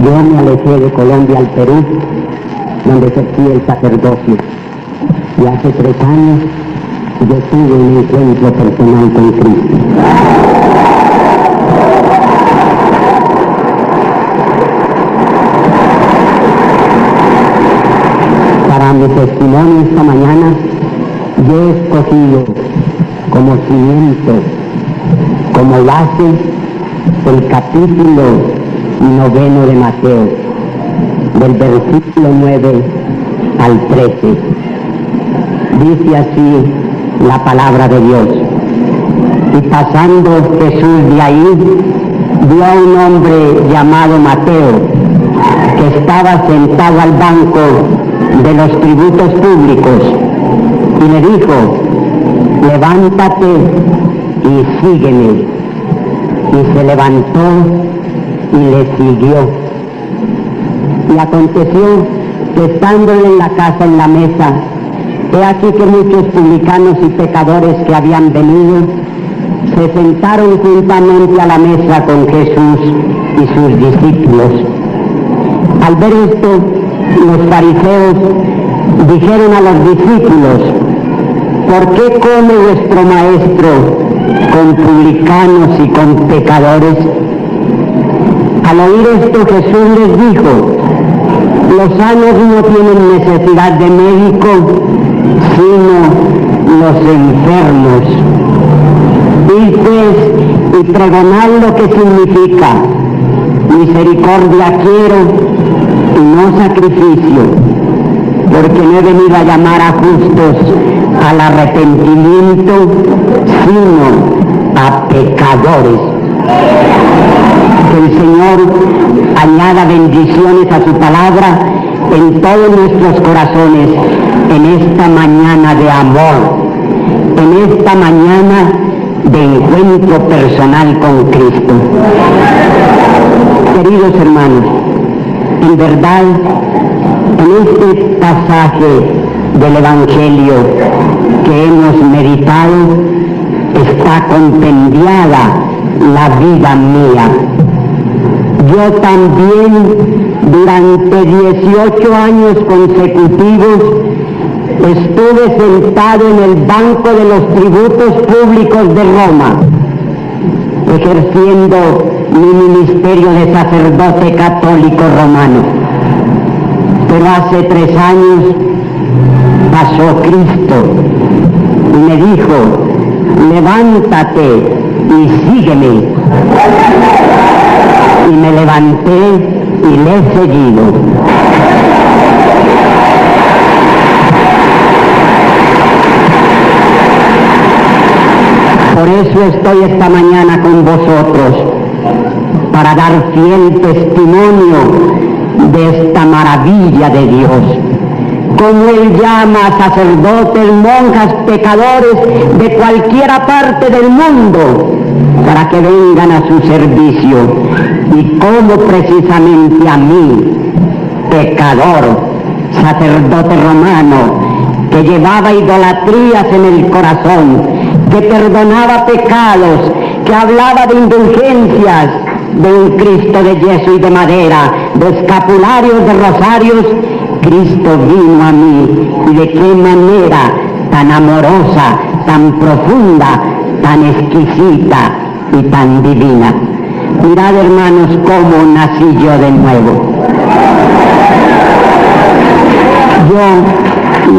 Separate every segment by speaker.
Speaker 1: Yo me alejé de Colombia al Perú, donde ejercí el sacerdocio. Y hace 3 años yo tuve un encuentro personal con Cristo. Para mi testimonio esta mañana, yo he escogido como cimiento, como base, el capítulo 9 de Mateo, del versículo 9 al 13. Dice así la palabra de Dios: y pasando Jesús de ahí, vio a un hombre llamado Mateo, que estaba sentado al banco de los tributos públicos, y le dijo: levántate y sígueme. Y se levantó y le siguió. Y aconteció que estando en la casa, en la mesa, he aquí que muchos publicanos y pecadores que habían venido se sentaron juntamente a la mesa con Jesús y sus discípulos. Al ver esto, los fariseos dijeron a los discípulos: ¿por qué come vuestro maestro con publicanos y con pecadores? Al oír esto, Jesús les dijo: los sanos no tienen necesidad de médico, sino los enfermos. Id pues y pregonad lo que significa: misericordia quiero y no sacrificio, porque no he venido a llamar a justos al arrepentimiento, sino a pecadores. Que el Señor añada bendiciones a su palabra en todos nuestros corazones en esta mañana de amor, en esta mañana de encuentro personal con Cristo. Queridos hermanos, en verdad, en este pasaje del Evangelio que hemos meditado está compendiada la vida mía. Yo también durante 18 años consecutivos estuve sentado en el banco de los tributos públicos de Roma, ejerciendo mi ministerio de sacerdote católico romano. Pero hace 3 años pasó Cristo y me dijo: levántate y sígueme. Y me levanté y le he seguido. Por eso estoy esta mañana con vosotros, para dar fiel testimonio de esta maravilla de Dios. Como Él llama a sacerdotes, monjas, pecadores de cualquiera parte del mundo para que vengan a su servicio, y como precisamente a mí, pecador, sacerdote romano, que llevaba idolatrías en el corazón, que perdonaba pecados, que hablaba de indulgencias, de un Cristo de yeso y de madera, de escapularios, de rosarios, Cristo vino a mí, y de qué manera tan amorosa, tan profunda, tan exquisita y tan divina. Mirad, hermanos, cómo nací yo de nuevo. Yo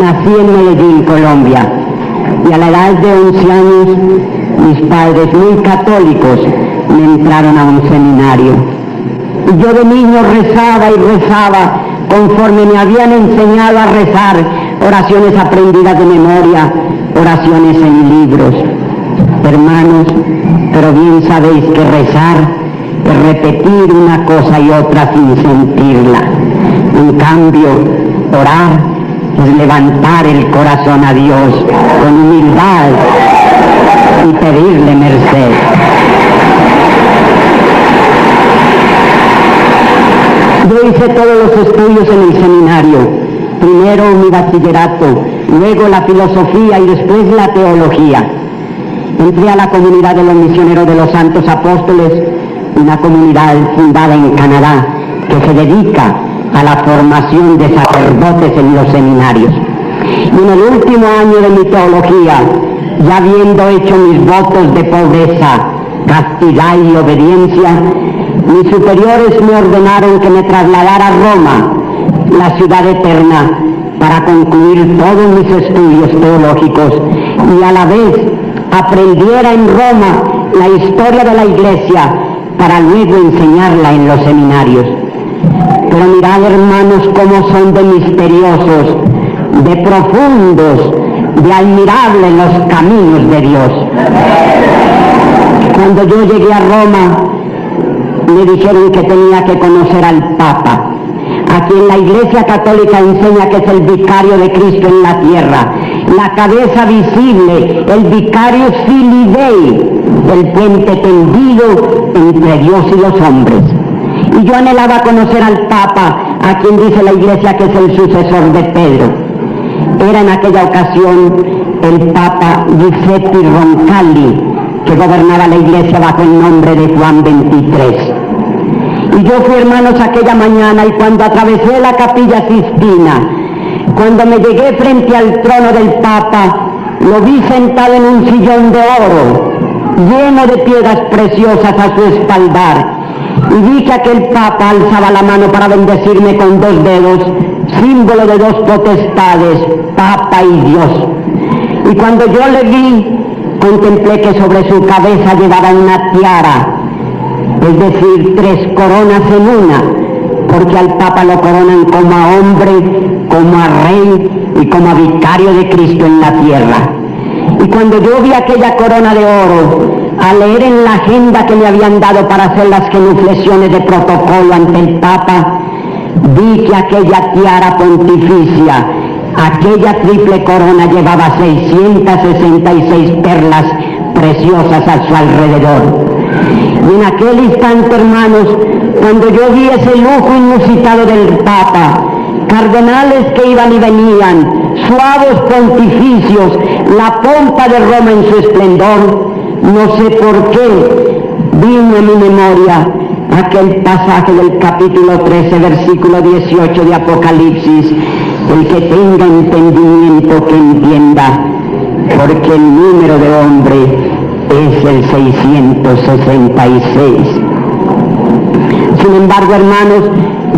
Speaker 1: nací en Medellín, Colombia, y a la edad de 11 años mis padres, muy católicos, me entraron a un seminario. Y yo de niño rezaba y rezaba conforme me habían enseñado a rezar, oraciones aprendidas de memoria, oraciones en libros. Hermanos, pero bien sabéis que rezar es repetir una cosa y otra sin sentirla. En cambio, orar es levantar el corazón a Dios con humildad y pedirle merced. Yo hice todos los estudios en el seminario, primero mi bachillerato, luego la filosofía y después la teología. Entré a la comunidad de los misioneros de los Santos Apóstoles, una comunidad fundada en Canadá, que se dedica a la formación de sacerdotes en los seminarios. Y en el último año de mi teología, ya habiendo hecho mis votos de pobreza, castidad y obediencia, mis superiores me ordenaron que me trasladara a Roma, la ciudad eterna, para concluir todos mis estudios teológicos y a la vez aprendiera en Roma la historia de la Iglesia para luego enseñarla en los seminarios. Pero mirad, hermanos, cómo son de misteriosos, de profundos, de admirables los caminos de Dios. Cuando yo llegué a Roma, me dijeron que tenía que conocer al Papa, a quien la Iglesia Católica enseña que es el vicario de Cristo en la tierra, la cabeza visible, el vicario Filii Dei, el puente tendido entre Dios y los hombres. Y yo anhelaba conocer al Papa, a quien dice la Iglesia que es el sucesor de Pedro. Era en aquella ocasión el Papa Giuseppe Roncalli, que gobernaba la Iglesia bajo el nombre de Juan XXIII. Y yo fui, hermanos, aquella mañana, y cuando atravesé la Capilla Sistina, cuando me llegué frente al trono del Papa, lo vi sentado en un sillón de oro, lleno de piedras preciosas a su espaldar, y vi que aquel Papa alzaba la mano para bendecirme con 2 dedos, símbolo de 2 potestades, Papa y Dios. Y cuando yo le vi, contemplé que sobre su cabeza llevaba una tiara, es decir, 3 coronas en una, porque al Papa lo coronan como a hombre, como a rey y como a vicario de Cristo en la tierra. Y cuando yo vi aquella corona de oro, al leer en la agenda que me habían dado para hacer las genuflexiones de protocolo ante el Papa, vi que aquella tiara pontificia, aquella triple corona, llevaba 666 perlas preciosas a su alrededor. Y en aquel instante, hermanos, cuando yo vi ese lujo inusitado del Papa, cardenales que iban y venían, suaves pontificios, la pompa de Roma en su esplendor, no sé por qué vino a mi memoria aquel pasaje del capítulo 13, versículo 18 de Apocalipsis: el que tenga entendimiento que entienda, porque el número de hombre es el 666. Sin embargo, hermanos,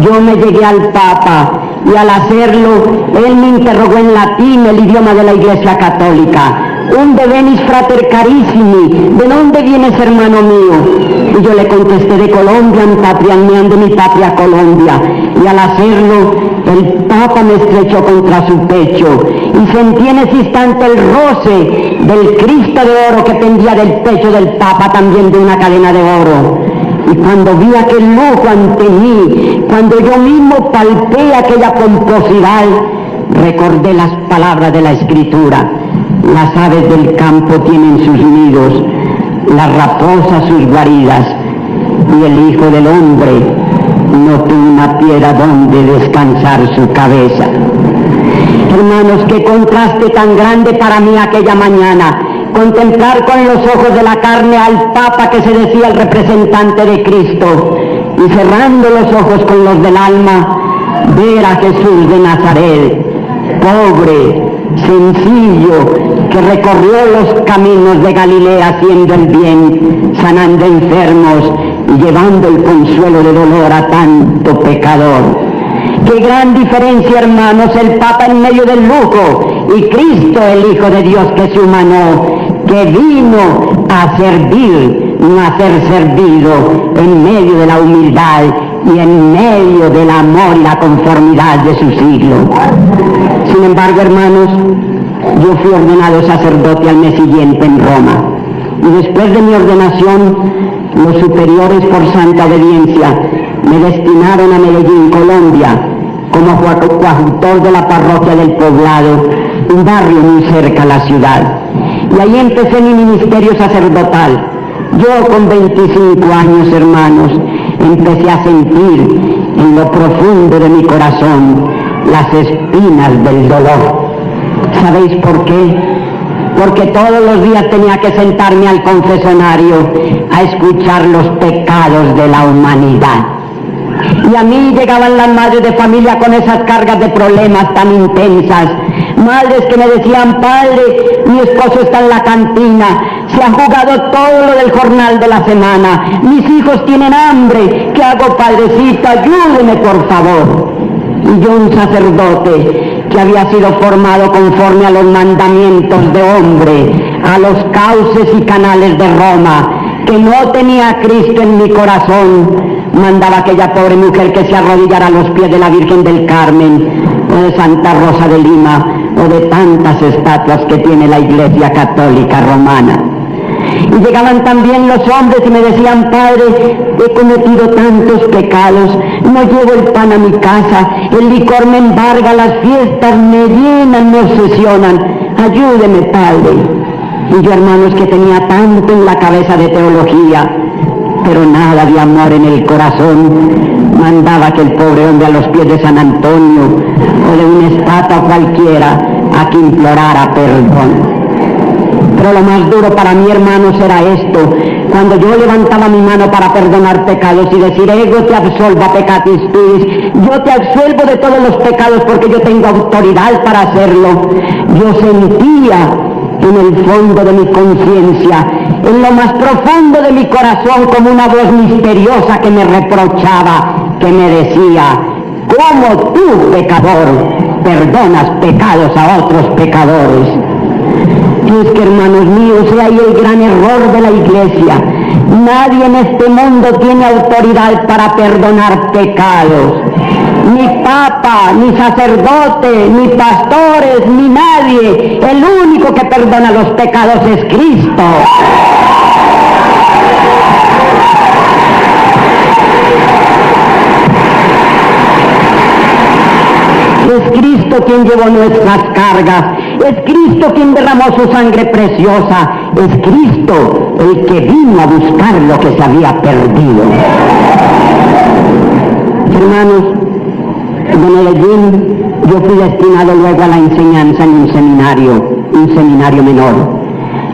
Speaker 1: yo me llegué al Papa, y al hacerlo, él me interrogó en latín, el idioma de la Iglesia Católica: «Unde venis, frater carissimi? ¿De dónde vienes, hermano mío?» Y yo le contesté: «De Colombia, en patria mía, de mi patria Colombia». Y al hacerlo, el Papa me estrechó contra su pecho, y sentí en ese instante el roce del Cristo de oro que pendía del pecho del Papa, también de una cadena de oro. Y cuando vi aquel lujo ante mí, cuando yo mismo palpé aquella pomposidad, recordé las palabras de la Escritura: las aves del campo tienen sus nidos, las raposas sus guaridas, y el Hijo del Hombre no tuvo una piedra donde descansar su cabeza. Hermanos, qué contraste tan grande para mí aquella mañana, contemplar con los ojos de la carne al Papa que se decía el representante de Cristo, y cerrando los ojos con los del alma, ver a Jesús de Nazaret, pobre, sencillo, que recorrió los caminos de Galilea haciendo el bien, sanando enfermos y llevando el consuelo de dolor a tanto pecador. Qué gran diferencia, hermanos, el Papa en medio del lujo, y Cristo, el Hijo de Dios, que se humanó, que vino a servir, no a ser servido, en medio de la humildad y en medio del amor y la conformidad de su siglo. Sin embargo, hermanos, yo fui ordenado sacerdote al mes siguiente en Roma, y después de mi ordenación, los superiores, por santa obediencia, me destinaron a Medellín, Colombia, como coadjutor de la parroquia del Poblado, un barrio muy cerca a la ciudad. Y ahí empecé mi ministerio sacerdotal. Yo, con 25 años, hermanos, empecé a sentir en lo profundo de mi corazón las espinas del dolor. ¿Sabéis por qué? Porque todos los días tenía que sentarme al confesionario a escuchar los pecados de la humanidad. Y a mí llegaban las madres de familia con esas cargas de problemas tan intensas. Madres que me decían: padre, mi esposo está en la cantina, se ha jugado todo lo del jornal de la semana, mis hijos tienen hambre, ¿qué hago, padrecito? Ayúdeme, por favor. Y yo, un sacerdote que había sido formado conforme a los mandamientos de hombre, a los cauces y canales de Roma, que no tenía a Cristo en mi corazón, mandaba a aquella pobre mujer que se arrodillara a los pies de la Virgen del Carmen, o de Santa Rosa de Lima, o de tantas estatuas que tiene la Iglesia Católica Romana. Y llegaban también los hombres y me decían: padre, he cometido tantos pecados, no llevo el pan a mi casa, el licor me embarga, las fiestas me llenan, me obsesionan, ayúdeme, padre. Y yo, hermanos, que tenía tanto en la cabeza de teología, pero nada de amor en el corazón, mandaba a aquel pobre hombre a los pies de San Antonio o de una estatua cualquiera a que implorara perdón. Pero lo más duro para mí, hermanos, era esto: cuando yo levantaba mi mano para perdonar pecados y decir: ego te absolva peccatis tuis, yo te absuelvo de todos los pecados porque yo tengo autoridad para hacerlo, yo sentía en el fondo de mi conciencia, en lo más profundo de mi corazón, como una voz misteriosa que me reprochaba, que me decía: ¿cómo tú, pecador, perdonas pecados a otros pecadores? Y es que, hermanos míos, he ahí el gran error de la Iglesia. Nadie en este mundo tiene autoridad para perdonar pecados. Ni papa, ni sacerdote, ni pastores, ni nadie. El único que perdona los pecados es Cristo. Es Cristo quien llevó nuestras cargas, es Cristo quien derramó su sangre preciosa, es Cristo el que vino a buscar lo que se había perdido. Hermanos, de Medellín yo fui destinado luego a la enseñanza en un seminario menor.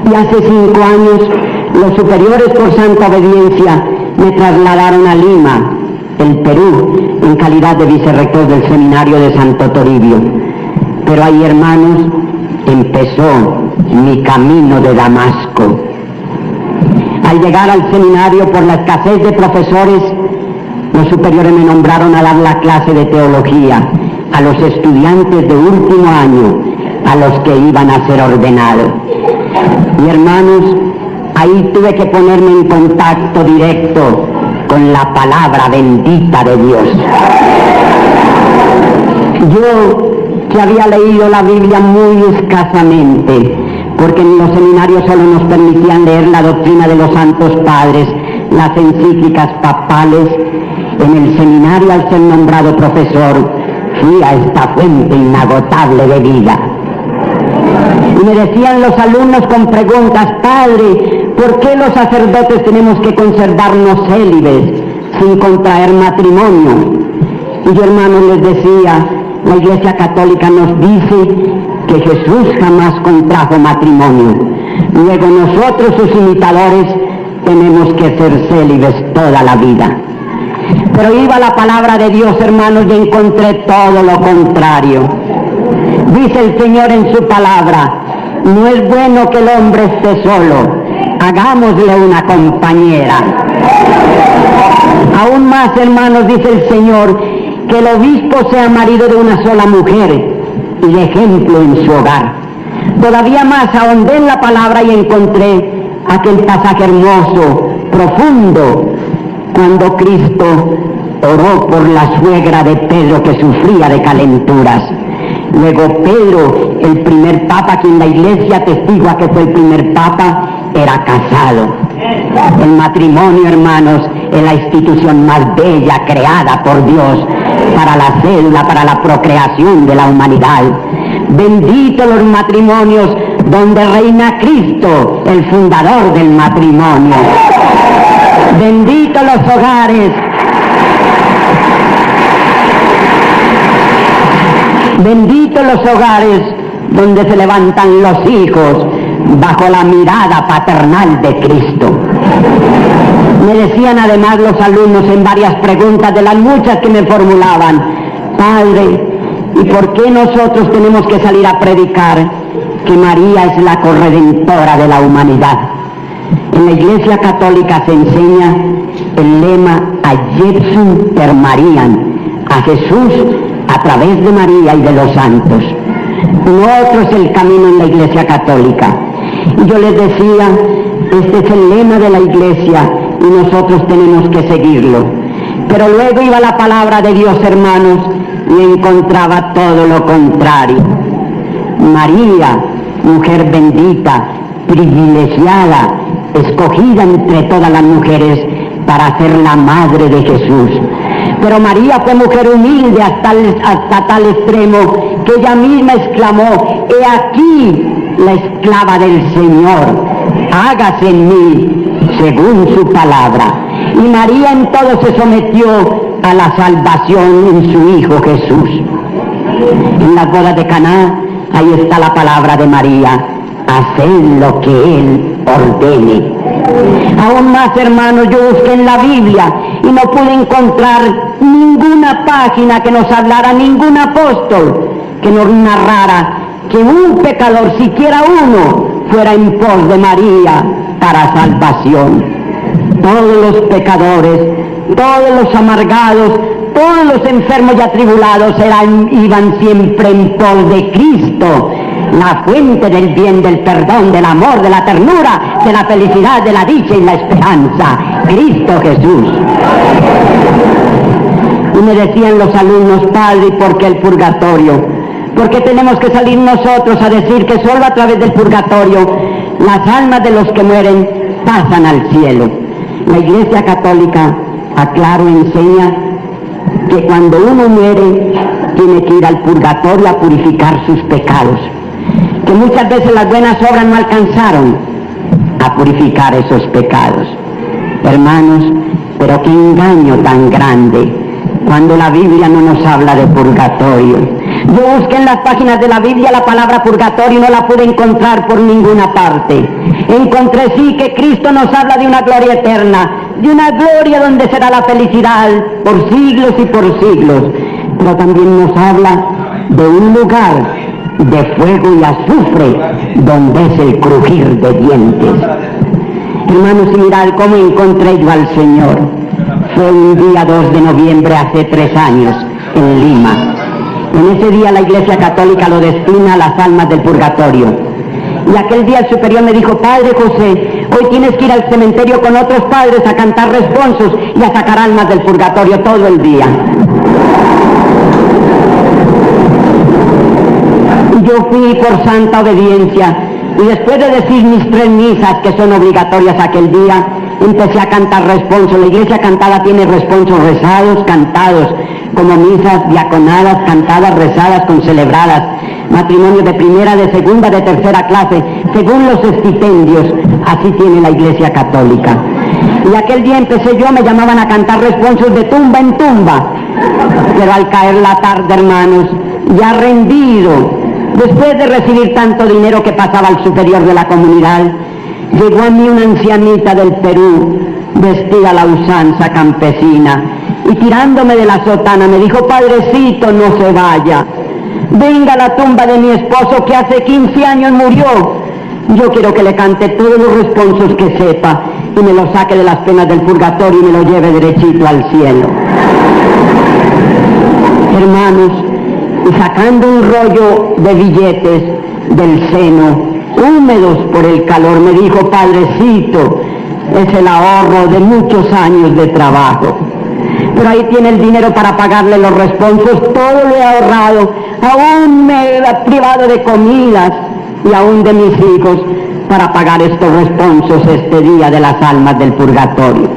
Speaker 1: Y hace 5 años los superiores, por santa obediencia, me trasladaron a Lima, el Perú, en calidad de vicerrector del seminario de Santo Toribio. Pero ahí, hermanos, empezó mi camino de Damasco. Al llegar al seminario, por la escasez de profesores, los superiores me nombraron a dar la clase de teología a los estudiantes de último año, a los que iban a ser ordenados. Y, hermanos, ahí tuve que ponerme en contacto directo con la palabra bendita de Dios. Yo, que había leído la Biblia muy escasamente, porque en los seminarios solo nos permitían leer la doctrina de los santos padres, las encíclicas papales, en el seminario, al ser nombrado profesor, fui a esta fuente inagotable de vida. Y me decían los alumnos con preguntas: padre, ¿por qué los sacerdotes tenemos que conservarnos célibes sin contraer matrimonio? Y yo, hermanos, les decía: la Iglesia Católica nos dice que Jesús jamás contrajo matrimonio. Luego nosotros, sus imitadores, tenemos que ser célibes toda la vida. Pero iba la palabra de Dios, hermanos, y encontré todo lo contrario. Dice el Señor en su palabra: no es bueno que el hombre esté solo, hagámosle una compañera. Aún más, hermanos, dice el Señor, que el obispo sea marido de una sola mujer y de ejemplo en su hogar. Todavía más ahondé en la palabra y encontré aquel pasaje hermoso, profundo, cuando Cristo oró por la suegra de Pedro que sufría de calenturas. Luego Pedro, el primer papa, quien la Iglesia atestigua que fue el primer papa, era casado. El matrimonio, hermanos, es la institución más bella creada por Dios para la célula, para la procreación de la humanidad. Benditos los matrimonios donde reina Cristo, el fundador del matrimonio. Benditos los hogares. Benditos los hogares donde se levantan los hijos bajo la mirada paternal de Cristo. Me decían además los alumnos en varias preguntas de las muchas que me formulaban: Padre, ¿y por qué nosotros tenemos que salir a predicar que María es la corredentora de la humanidad? En la Iglesia Católica se enseña el lema a Jesum per Mariam, a Jesús a través de María y de los santos. Otro es el camino en la Iglesia Católica. Y yo les decía, este es el lema de la Iglesia y nosotros tenemos que seguirlo. Pero luego iba la palabra de Dios, hermanos, y encontraba todo lo contrario. María, mujer bendita, privilegiada, escogida entre todas las mujeres para ser la madre de Jesús. Pero María fue mujer humilde hasta tal extremo que ella misma exclamó: he aquí la esclava del Señor, hágase en mí según su palabra. Y María en todo se sometió a la salvación en su Hijo Jesús. En las bodas de Caná, ahí está la palabra de María: haced lo que Él ordene. Aún más, hermanos, yo busqué en la Biblia y no pude encontrar ninguna página que nos hablara, ningún apóstol que nos narrara que un pecador, siquiera uno, fuera en pos de María para salvación. Todos los pecadores, todos los amargados, todos los enfermos y atribulados iban siempre en pos de Cristo, la fuente del bien, del perdón, del amor, de la ternura, de la felicidad, de la dicha y la esperanza, Cristo Jesús. Y me decían los alumnos: Padre, ¿por qué el purgatorio? ¿Por qué tenemos que salir nosotros a decir que solo a través del purgatorio las almas de los que mueren pasan al cielo? La Iglesia Católica, aclaro, enseña que cuando uno muere tiene que ir al purgatorio a purificar sus pecados, que muchas veces las buenas obras no alcanzaron a purificar esos pecados. Hermanos, pero qué engaño tan grande cuando la Biblia no nos habla de purgatorio. Yo busqué en las páginas de la Biblia la palabra purgatorio y no la pude encontrar por ninguna parte. Encontré sí que Cristo nos habla de una gloria eterna, de una gloria donde será la felicidad por siglos y por siglos, pero también nos habla de un lugar de fuego y azufre donde es el crujir de dientes. Hermanos, y mirad cómo encontré yo al Señor. Fue un día 2 de noviembre hace 3 años en Lima. En ese día la Iglesia Católica lo destina a las almas del purgatorio. Y aquel día el superior me dijo: Padre José, hoy tienes que ir al cementerio con otros padres a cantar responsos y a sacar almas del purgatorio todo el día. Y yo fui por santa obediencia, y después de decir mis 3 misas que son obligatorias aquel día, empecé a cantar responsos. La Iglesia cantada tiene responsos rezados, cantados, como misas diaconadas, cantadas, rezadas, concelebradas, matrimonios de primera, de segunda, de tercera clase, según los estipendios. Así tiene la Iglesia Católica. Y aquel día empecé yo, me llamaban a cantar responsos de tumba en tumba, pero al caer la tarde, hermanos, ya rendido, después de recibir tanto dinero que pasaba al superior de la comunidad, llegó a mí una ancianita del Perú, vestida a la usanza campesina, y tirándome de la sotana me dijo: Padrecito, no se vaya, venga a la tumba de mi esposo que hace 15 años murió. Yo quiero que le cante todos los responsos que sepa y me lo saque de las penas del purgatorio y me lo lleve derechito al cielo. Hermanos, y sacando un rollo de billetes del seno, húmedos por el calor, me dijo: Padrecito, es el ahorro de muchos años de trabajo, pero ahí tiene el dinero para pagarle los responsos, todo lo he ahorrado, aún me he privado de comidas y aún de mis hijos para pagar estos responsos este día de las almas del purgatorio.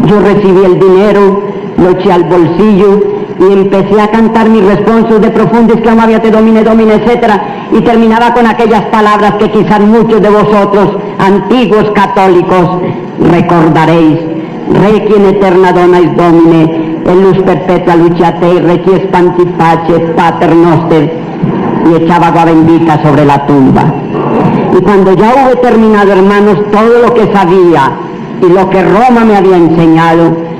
Speaker 1: Yo recibí el dinero, lo eché al bolsillo y empecé a cantar mis responsos de profundis que amabia te domine, domine, etc. Y terminaba con aquellas palabras que quizás muchos de vosotros, antiguos católicos, recordaréis: Requiem eterna donais Domine, en luz perpetua luciate, requies pantiface, pater noster, y echaba agua bendita sobre la tumba. Y cuando ya hube terminado, hermanos, todo lo que sabía y lo que Roma me había enseñado.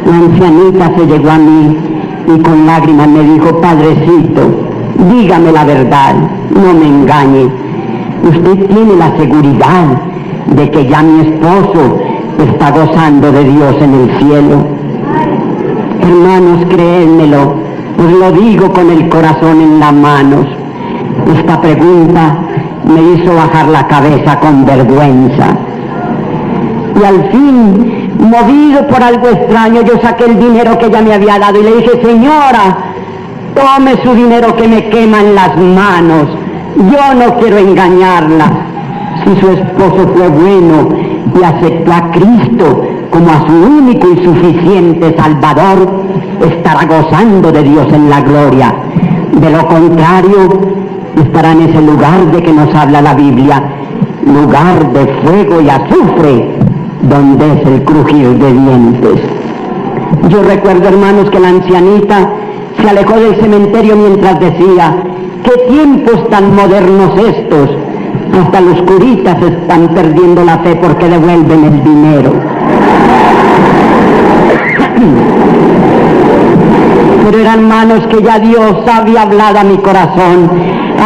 Speaker 1: La ancianita se llegó a mí y con lágrimas me dijo: Padrecito, dígame la verdad, no me engañe. Usted tiene la seguridad de que ya mi esposo está gozando de Dios en el cielo. Hermanos, créanmelo, pues lo digo con el corazón en las manos. Esta pregunta me hizo bajar la cabeza con vergüenza. Y al fin, movido por algo extraño, yo saqué el dinero que ella me había dado y le dije: Señora, tome su dinero que me quema en las manos. Yo no quiero engañarla. Si su esposo fue bueno y aceptó a Cristo como a su único y suficiente Salvador, estará gozando de Dios en la gloria. De lo contrario, estará en ese lugar de que nos habla la Biblia, lugar de fuego y azufre, donde es el crujir de dientes. Yo recuerdo, hermanos, que la ancianita se alejó del cementerio mientras decía: ¿qué tiempos tan modernos estos? Hasta los curitas están perdiendo la fe porque devuelven el dinero. Pero eran manos que ya Dios había hablado a mi corazón,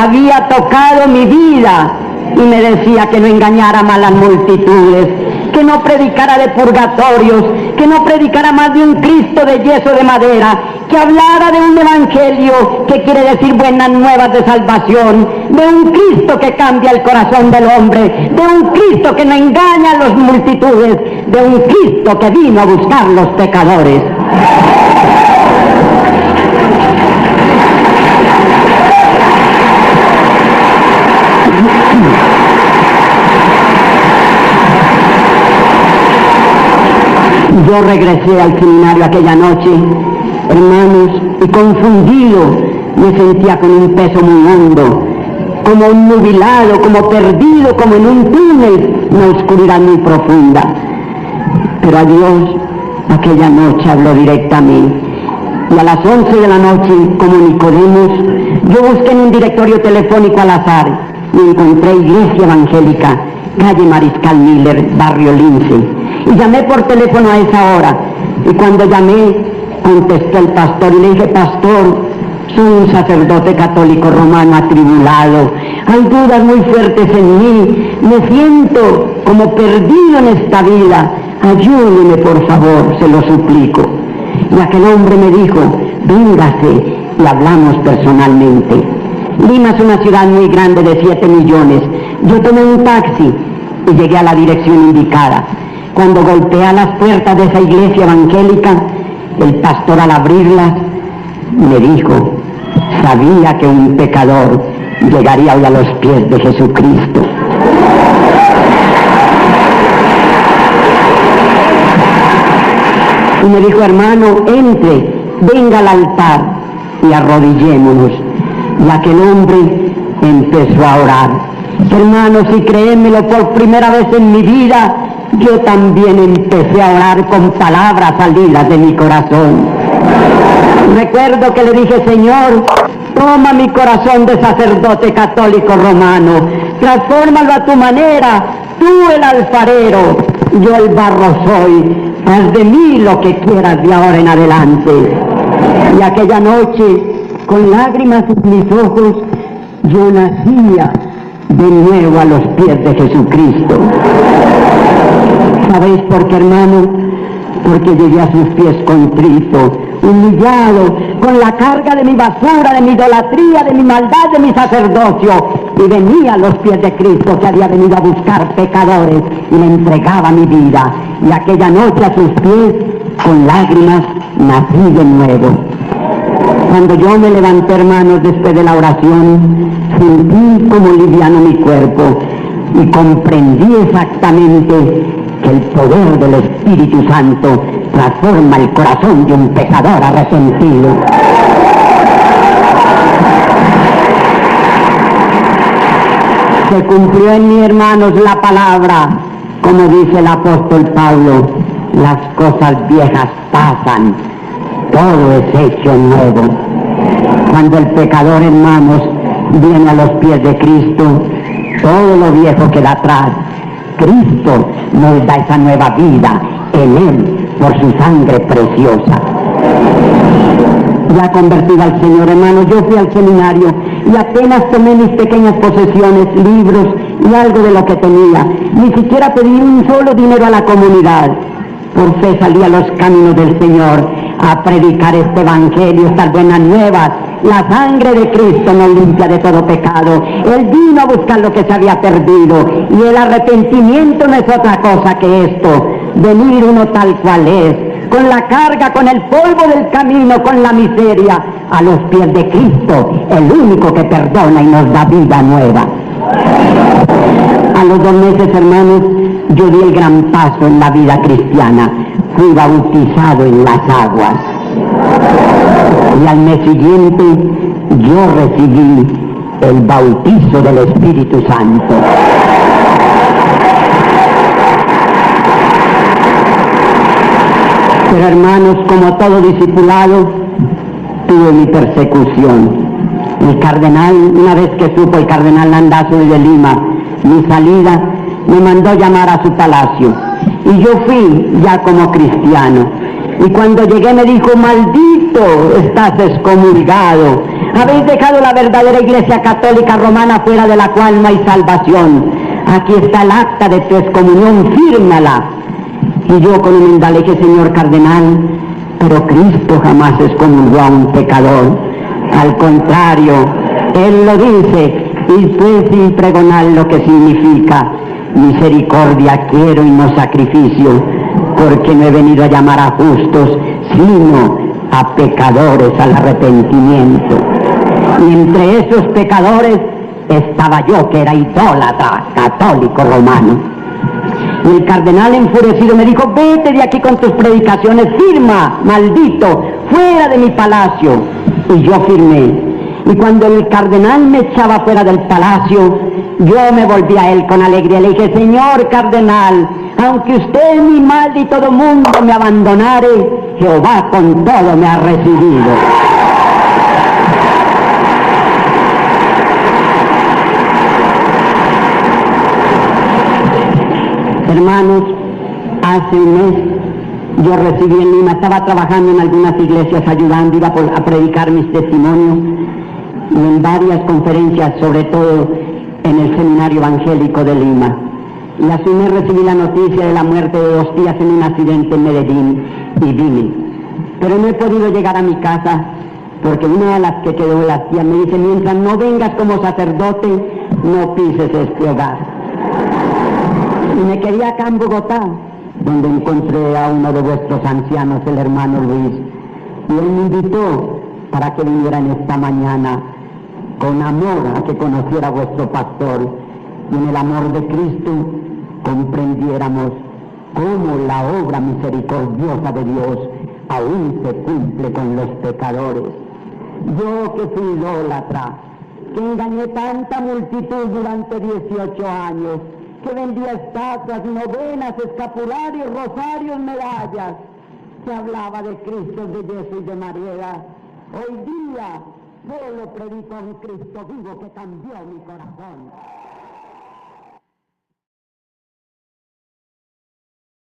Speaker 1: había tocado mi vida y me decía que no engañara más las multitudes, que no predicara de purgatorios, que no predicara más de un Cristo de yeso de madera, que hablara de un evangelio que quiere decir buenas nuevas de salvación, de un Cristo que cambia el corazón del hombre, de un Cristo que no engaña a las multitudes, de un Cristo que vino a buscar los pecadores. Yo regresé al seminario aquella noche, hermanos, y confundido me sentía con un peso muy hondo, como un nubilado, como perdido, como en un túnel, una oscuridad muy profunda. Pero a Dios aquella noche habló directo a mí, y a las 11 de la noche, como Nicodemos, yo busqué en un directorio telefónico al azar y encontré Iglesia Evangélica, calle Mariscal Miller, barrio Lince. Y llamé por teléfono a esa hora, y cuando llamé, contestó el pastor, y le dije: Pastor, soy un sacerdote católico romano atribulado, hay dudas muy fuertes en mí, me siento como perdido en esta vida, ayúdeme por favor, se lo suplico. Y aquel hombre me dijo: véngase y hablamos personalmente. Lima es una ciudad muy grande de 7 millones, yo tomé un taxi y llegué a la dirección indicada. Cuando golpeé a las puertas de esa iglesia evangélica, el pastor, al abrirlas, me dijo: sabía que un pecador llegaría hoy a los pies de Jesucristo. Y me dijo: hermano, entre, venga al altar y arrodillémonos. Y aquel hombre empezó a orar. Hermanos, y créemelo, por primera vez en mi vida, yo también empecé a orar con palabras salidas de mi corazón. Recuerdo que le dije: Señor, toma mi corazón de sacerdote católico romano, transfórmalo a tu manera, tú el alfarero, yo el barro soy, haz de mí lo que quieras de ahora en adelante. Y aquella noche, con lágrimas en mis ojos, yo nacía de nuevo a los pies de Jesucristo. ¿Sabéis por qué, hermano? Porque llegué a sus pies contrito, humillado, con la carga de mi basura, de mi idolatría, de mi maldad, de mi sacerdocio, y venía a los pies de Cristo, que había venido a buscar pecadores, y le entregaba mi vida. Y aquella noche a sus pies, con lágrimas, nací de nuevo. Cuando yo me levanté, hermanos, después de la oración, sentí como liviano mi cuerpo, y comprendí exactamente que el poder del Espíritu Santo transforma el corazón de un pecador arrepentido. Se cumplió en mí, hermanos, la palabra, como dice el apóstol Pablo: las cosas viejas pasan, todo es hecho nuevo. Cuando el pecador, hermanos, viene a los pies de Cristo, todo lo viejo queda atrás Cristo nos da esa nueva vida en Él, por su sangre preciosa. Ya convertido al Señor, hermano, yo fui al seminario y apenas tomé mis pequeñas posesiones, libros y algo de lo que tenía. Ni siquiera pedí un solo dinero a la comunidad. Por fe salí a los caminos del Señor a predicar este evangelio, estas buenas nuevas. La sangre de Cristo nos limpia de todo pecado. Él vino a buscar lo que se había perdido, y el arrepentimiento no es otra cosa que esto: venir uno tal cual es, con la carga, con el polvo del camino, con la miseria, a los pies de Cristo, el único que perdona y nos da vida nueva. A los 2 meses, hermanos, yo di el gran paso en la vida cristiana. Fui bautizado en las aguas. Y al mes siguiente, yo recibí el bautizo del Espíritu Santo. Pero, hermanos, como todo discipulado, tuve mi persecución. El cardenal, una vez que supo el cardenal Landazzo de Lima mi salida, me mandó llamar a su palacio, y yo fui ya como cristiano. Y cuando llegué me dijo: maldito, estás excomulgado, habéis dejado la verdadera Iglesia Católica Romana, fuera de la cual no hay salvación. Aquí está el acta de tu excomunión, fírmala. Y yo con humildad le dije: señor cardenal, pero Cristo jamás excomulgó a un pecador. Al contrario, Él lo dice, y pues sin pregonar lo que significa: misericordia quiero y no sacrificio, porque no he venido a llamar a justos, sino a pecadores al arrepentimiento. Y entre esos pecadores estaba yo, que era idólatra, católico romano. Y el cardenal, enfurecido, me dijo: vete de aquí con tus predicaciones, firma, maldito, fuera de mi palacio. Y yo firmé. Y cuando el cardenal me echaba fuera del palacio, yo me volví a él con alegría. Le dije: señor cardenal, aunque usted, mi madre y todo mundo me abandonare, Jehová con todo me ha recibido. Hermanos, hace un mes yo recibí en Lima, estaba trabajando en algunas iglesias ayudando, iba a predicar mis testimonios, y en varias conferencias, sobre todo en el Seminario Evangélico de Lima. Y así me recibí la noticia de la muerte de 2 tías en un accidente en Medellín, y vine. Pero no he podido llegar a mi casa, porque una de las que quedó, las tías, me dice: mientras no vengas como sacerdote, no pises este hogar. Y me quedé acá en Bogotá, donde encontré a uno de vuestros ancianos, el hermano Luis, y él me invitó para que viniera en esta mañana con amor a que conociera a vuestro pastor, y en el amor de Cristo comprendiéramos cómo la obra misericordiosa de Dios aún se cumple con los pecadores. Yo, que fui idólatra, que engañé tanta multitud durante 18 años, que vendía estatuas, novenas, escapularios, rosarios, medallas, que hablaba de Cristo, de Jesús y de María, hoy día solo predico a un Cristo vivo que cambió mi corazón.